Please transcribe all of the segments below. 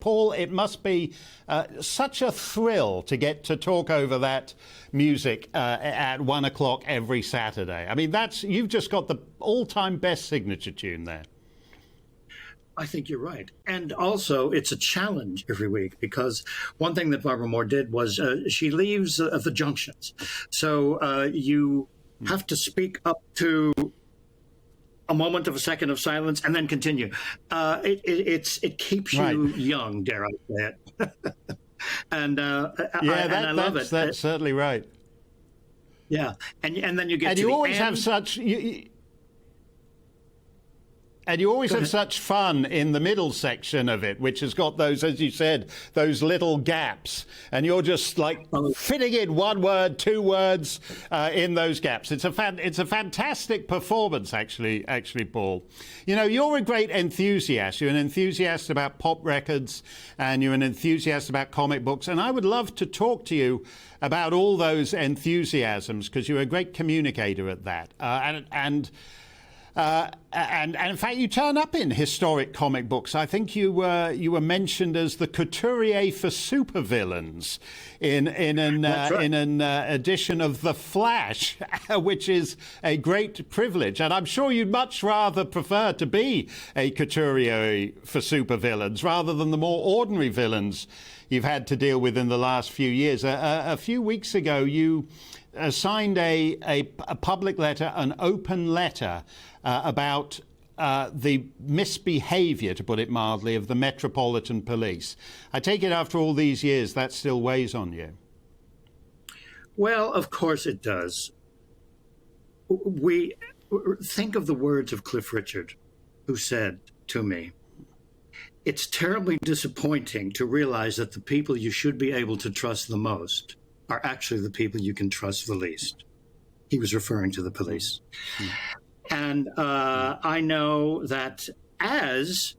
Paul, it must be such a thrill to get to talk over that music at 1 o'clock every Saturday. I mean, you've just got the all-time best signature tune there. I think you're right. And also, it's a challenge every week, because one thing that Barbara Moore did was she leaves the junctions. So you have to speak up to a moment of a second of silence and then continue. It keeps you young, dare I say it. And I love it. That's certainly right. Yeah, and then you get and to you the always end. have such. And you always have such fun in the middle section of it, which has got those, as you said, those little gaps. And you're just like fitting in 1 word, 2 words in those gaps. It's a fantastic performance, actually, Paul. You know, you're a great enthusiast. You're an enthusiast about pop records, and you're an enthusiast about comic books. And I would love to talk to you about all those enthusiasms, because you're a great communicator at that. And in fact, you turn up in historic comic books. I think you were mentioned as the couturier for supervillains in an edition of The Flash, which is a great privilege. And I'm sure you'd much rather prefer to be a couturier for supervillains rather than the more ordinary villains you've had to deal with in the last few years. A few weeks ago, you signed a public letter, an open letter, about the misbehaviour, to put it mildly, of the Metropolitan Police. I take it after all these years that still weighs on you. Well, of course it does. We think of the words of Cliff Richard, who said to me, "It's terribly disappointing to realize that the people you should be able to trust the most are actually the people you can trust the least." He was referring to the police. And I know that as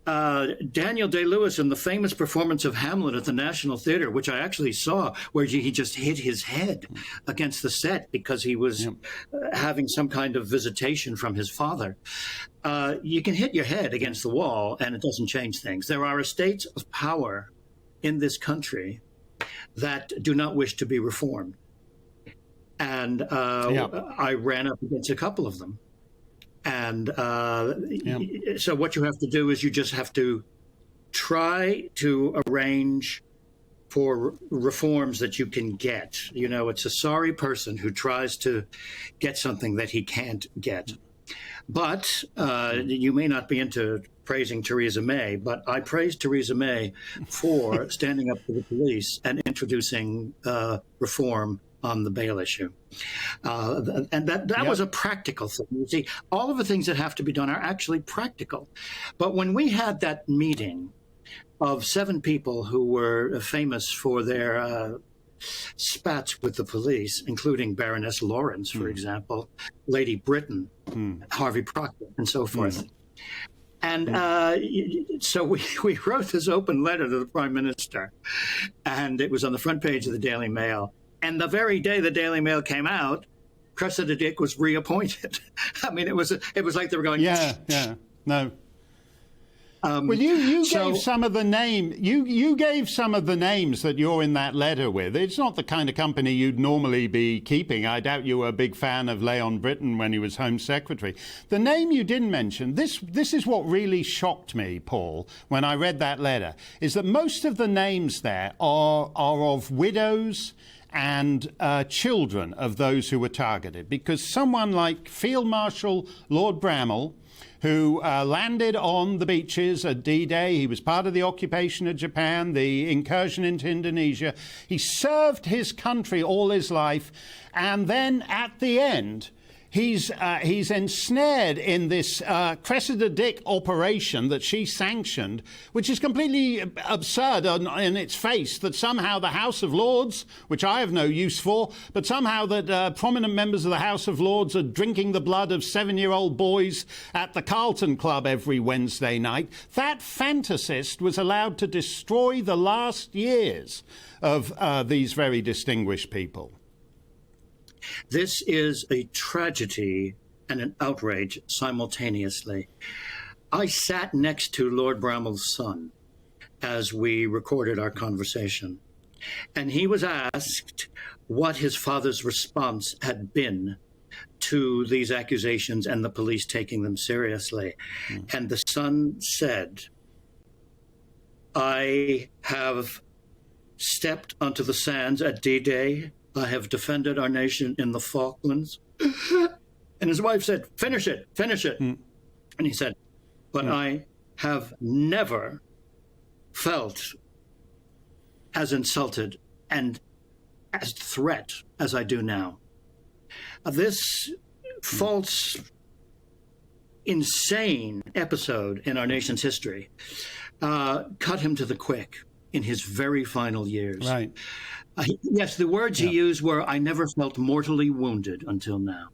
Daniel Day-Lewis in the famous performance of Hamlet at the National Theatre, which I actually saw, where he just hit his head against the set because he was having some kind of visitation from his father. You can hit your head against the wall and it doesn't change things. There are estates of power in this country that do not wish to be reformed. And I ran up against a couple of them. And so what you have to do is you just have to try to arrange for reforms that you can get. You know, it's a sorry person who tries to get something that he can't get. But you may not be into praising Theresa May, but I praise Theresa May for standing up for the police and introducing reform on the bail issue. And that was a practical thing. You see, all of the things that have to be done are actually practical. But when we had that meeting of 7 people who were famous for their spats with the police, including Baroness Lawrence, for example, Lady Britain, Harvey Proctor, and so forth. And so we wrote this open letter to the Prime Minister, and it was on the front page of the Daily Mail. And the very day the Daily Mail came out, Cressida Dick was reappointed. I mean, it was like they were going, no. Well, you gave some of the you gave some of the names that you're in that letter with. It's not the kind of company you'd normally be keeping. I doubt you were a big fan of Leon Britton when he was Home Secretary. The name you didn't mention, this is what really shocked me, Paul, when I read that letter, is that most of the names there are of widows and children of those who were targeted, because someone like Field Marshal Lord Bramall, who landed on the beaches at D-Day. He was part of the occupation of Japan, the incursion into Indonesia. He served his country all his life, and then at the end, he's ensnared in this Cressida Dick operation that she sanctioned, which is completely absurd in its face, that somehow the House of Lords, which I have no use for, but somehow that prominent members of the House of Lords are drinking the blood of 7-year-old boys at the Carlton Club every Wednesday night. That fantasist was allowed to destroy the last years of these very distinguished people. This is a tragedy and an outrage simultaneously. I sat next to Lord Bramall's son, as we recorded our conversation. And he was asked what his father's response had been to these accusations and the police taking them seriously. And the son said, I have stepped onto the sands at D-Day. I have defended our nation in the Falklands. And his wife said, finish it, finish it. And he said, but I have never felt as insulted and as threat as I do now. This false, insane episode in our nation's history cut him to the quick in his very final years. Right. Yes, the words he used were, I never felt mortally wounded until now.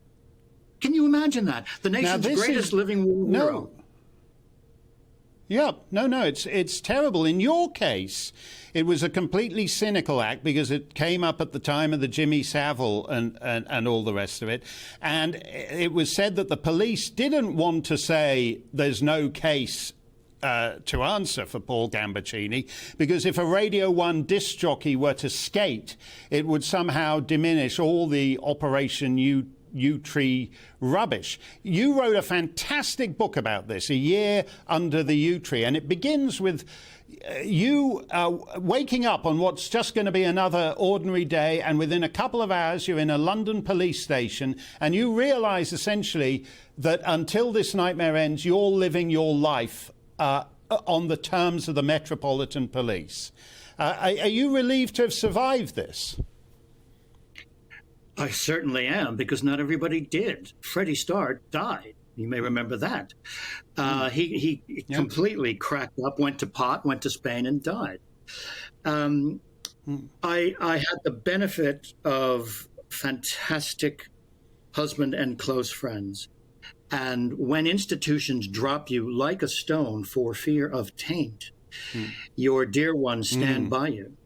Can you imagine that? The nation's greatest living war hero. Yeah, no, it's terrible. In your case, it was a completely cynical act because it came up at the time of the Jimmy Savile and all the rest of it. And it was said that the police didn't want to say there's no case to answer for Paul Gambaccini, because if a Radio 1 disc jockey were to skate, it would somehow diminish all the Operation U-Tree rubbish. You wrote a fantastic book about this, A Year Under the U-Tree, and it begins with you waking up on what's just going to be another ordinary day, and within a couple of hours you're in a London police station, and you realise essentially that until this nightmare ends, you're living your life on the terms of the Metropolitan Police. Are you relieved to have survived this? I certainly am, because not everybody did. Freddie Starr died. You may remember that. He completely cracked up, went to pot, went to Spain, and died. I had the benefit of fantastic husband and close friends. And when institutions drop you like a stone for fear of taint, your dear ones stand by you.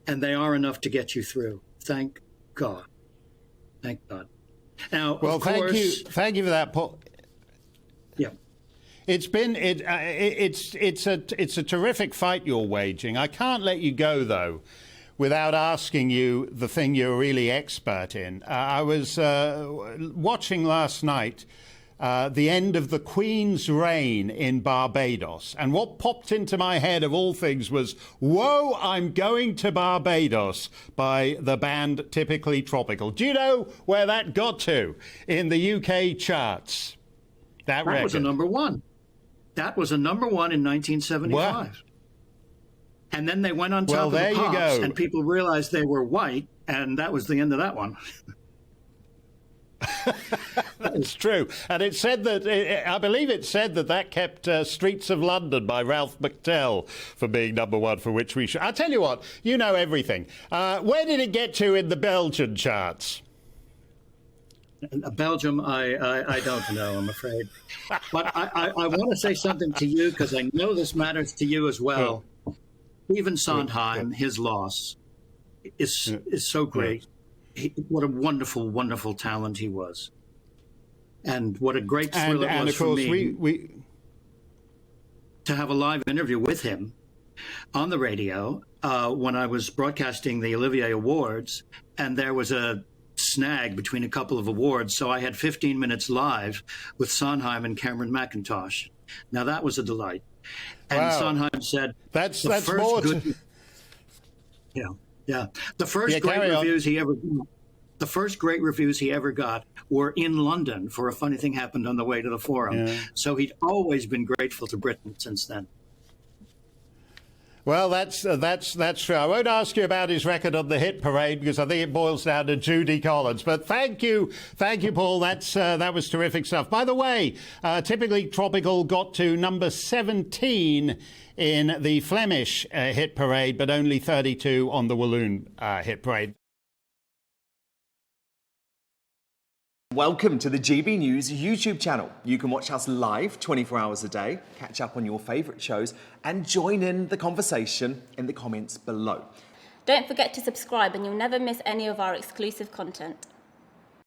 And they are enough to get you through. Thank God. Thank God. Now, well, of course, thank you for that, Paul. Yeah, it's a terrific fight you're waging. I can't let you go though, without asking you the thing you're really expert in. I was watching last night the end of the Queen's reign in Barbados. And what popped into my head of all things was, Whoa, I'm Going to Barbados by the band Typically Tropical. Do you know where that got to in the UK charts? That record was a number one. That was a number one in 1975. Well, and then they went on top of the pops, and people realized they were white, and that was the end of that one. That's true. And it said that, I believe it said that kept Streets of London by Ralph McTell from being number one, for which we should. I'll tell you what, you know everything. Where did it get to in the Belgian charts? Belgium, I don't know, I'm afraid. But I want to say something to you, because I know this matters to you as well. Stephen Sondheim, his loss is so great. What a wonderful, wonderful talent he was. And what a great thrill it was for me to have a live interview with him on the radio when I was broadcasting the Olivier Awards, and there was a snag between a couple of awards, so I had 15 minutes live with Sondheim and Cameron McIntosh. Now that was a delight. And wow. Sondheim said, that's more Yeah. The first great reviews he ever got, the first great reviews he ever got were in London for A Funny Thing Happened on the Way to the Forum. Yeah. So he'd always been grateful to Britain since then. Well, that's true. I won't ask you about his record on the hit parade because I think it boils down to Judy Collins. But thank you, Paul. That was terrific stuff. By the way, Typically Tropical got to number 17 in the Flemish hit parade, but only 32 on the Walloon hit parade. Welcome to the GB News YouTube channel. You can watch us live 24 hours a day, catch up on your favourite shows, and join in the conversation in the comments below. Don't forget to subscribe and you'll never miss any of our exclusive content.